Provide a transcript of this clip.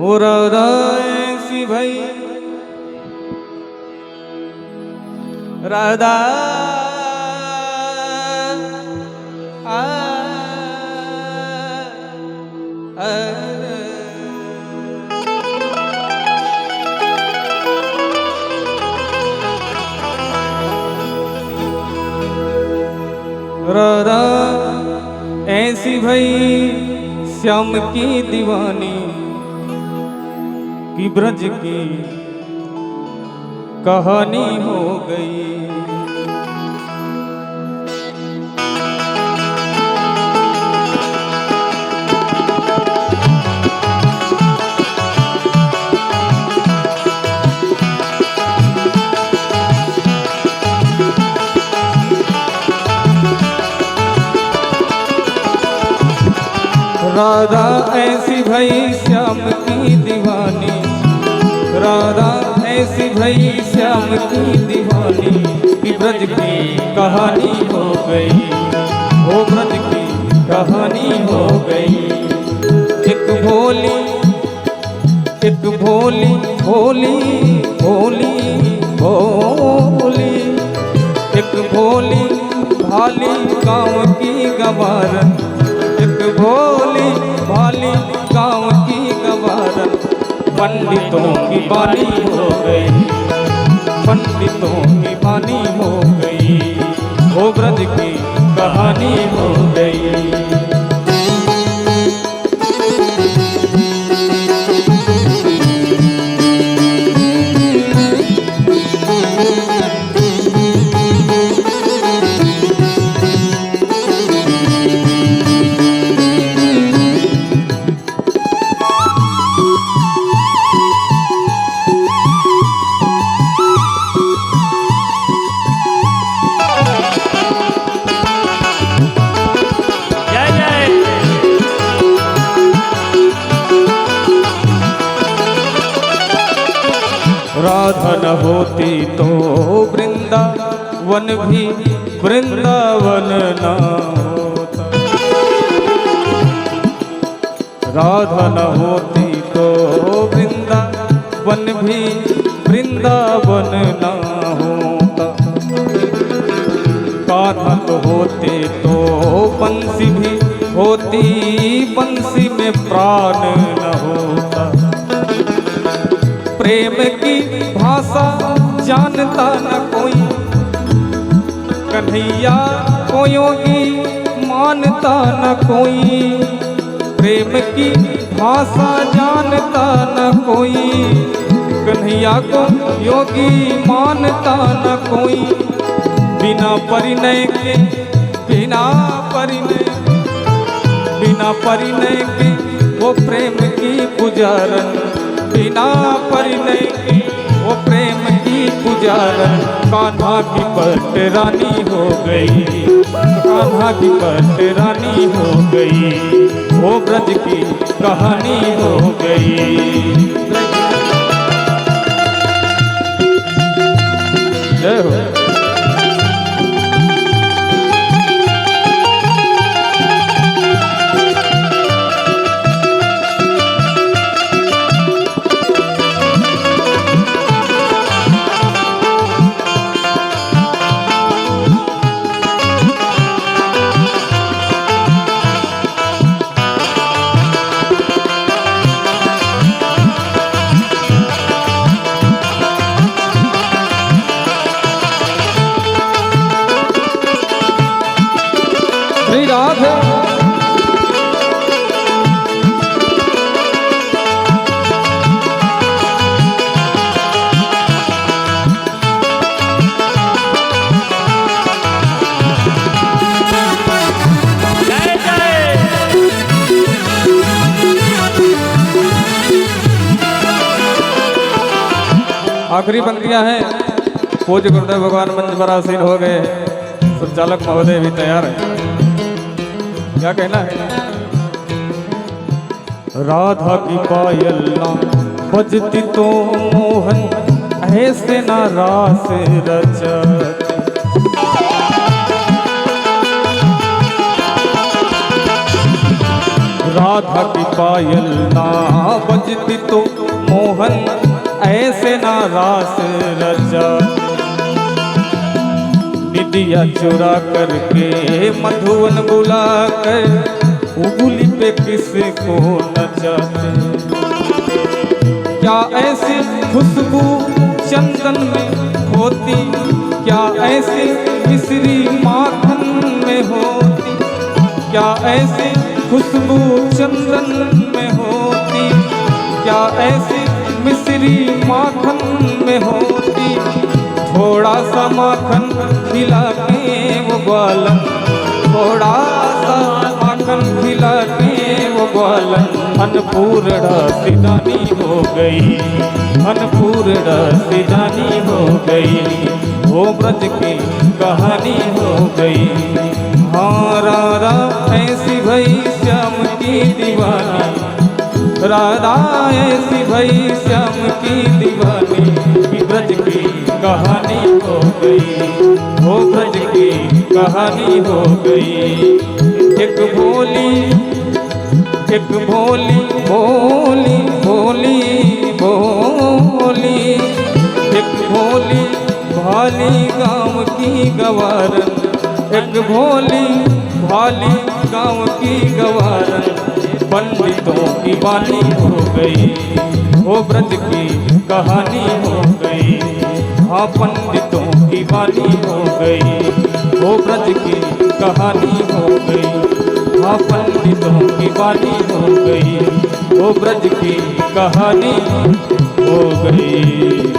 हो राधा ऐसी भाई राधा आ, आ, राधा ऐसी भई श्याम की दीवानी की ब्रज की कहानी हो गई। राधा ऐसी भई श्याम की दीवानी, राधा ऐसी भई श्याम की दीवानी कि ब्रज की कहानी हो गई, वो ब्रज की कहानी हो गई। एक भोली भोली भोली भोली एक भोली भाली गाँव की गवारन, एक भोली भाली गाँव की गवारन पंडितों की बानी हो गई, पंडितों की बानी हो गई, वो ब्रज की कहानी हो गई। राधा न होती तो वृंदावन भी वृंदावन न होता, राधा न होती तो वृंदावन भी वृंदावन न होता, कान्हा तो होते तो बंसी भी होती, बंसी में प्राण न होता। प्रेम की भाषा जानता न कोई, कन्हैया को योगी मानता न कोई, प्रेम की भाषा जानता न कोई, कन्हैया को योगी मानता न कोई। बिना परिणय के बिना परिणय के वो प्रेम की पुजारन, बिना परिणय की वो प्रेम की पुजारन। कान्हा की पट रानी हो गई, कान्हा की पट रानी हो गई, वो ब्रज की कहानी हो गई। जय हो। श्री राधे आखिरी पंक्तियां हैं। पूज्य गुरुदेव भगवान मंच पर आसीन हो गए, संचालक महोदय भी तैयार है। क्या कहना है? राधा की पायल ना बजती तो मोहन ऐसे ना रास रचती, राधा की पायल ना बजती तो मोहन ऐसे ना रास रचा। निदिया चुरा करके मधुवन बुला कर उंगली पे किसको नचाते। क्या ऐसी खुशबू चंदन में होती, क्या ऐसी मिश्री माखन में होती, क्या ऐसी खुशबू चंदन में होती, क्या ऐसी मिश्री माखन में होती। थोड़ा सा माखन खिला के वो ग्वालन, थोड़ा सा माखन खिला के वो ग्वालन अन्नपूर्णा सिदानी हो गई, अन्नपूर्णा सिदानी हो गई। वो ब्रज की कहानी हो गई। हाँ राधा ऐसी भई श्याम की दीवानी, राधा ऐसी भई श्याम की दीवानी। ब्रज की कहानी हो गई, वो ब्रज की कहानी हो गई। एक भोली, एक भोली भोली भोली भोली, एक भोली भाली गाँव की गवारन, एक भोली भाली गाँव की गवारन। पंडितों की वाणी हो गई, वो ब्रज की कहानी हो गई। हाँ पंडितों की वाणी हो गई, वो ब्रज की कहानी हो गई। हाँ पंडितों की वाणी हो गई, वो ब्रज की कहानी हो गई।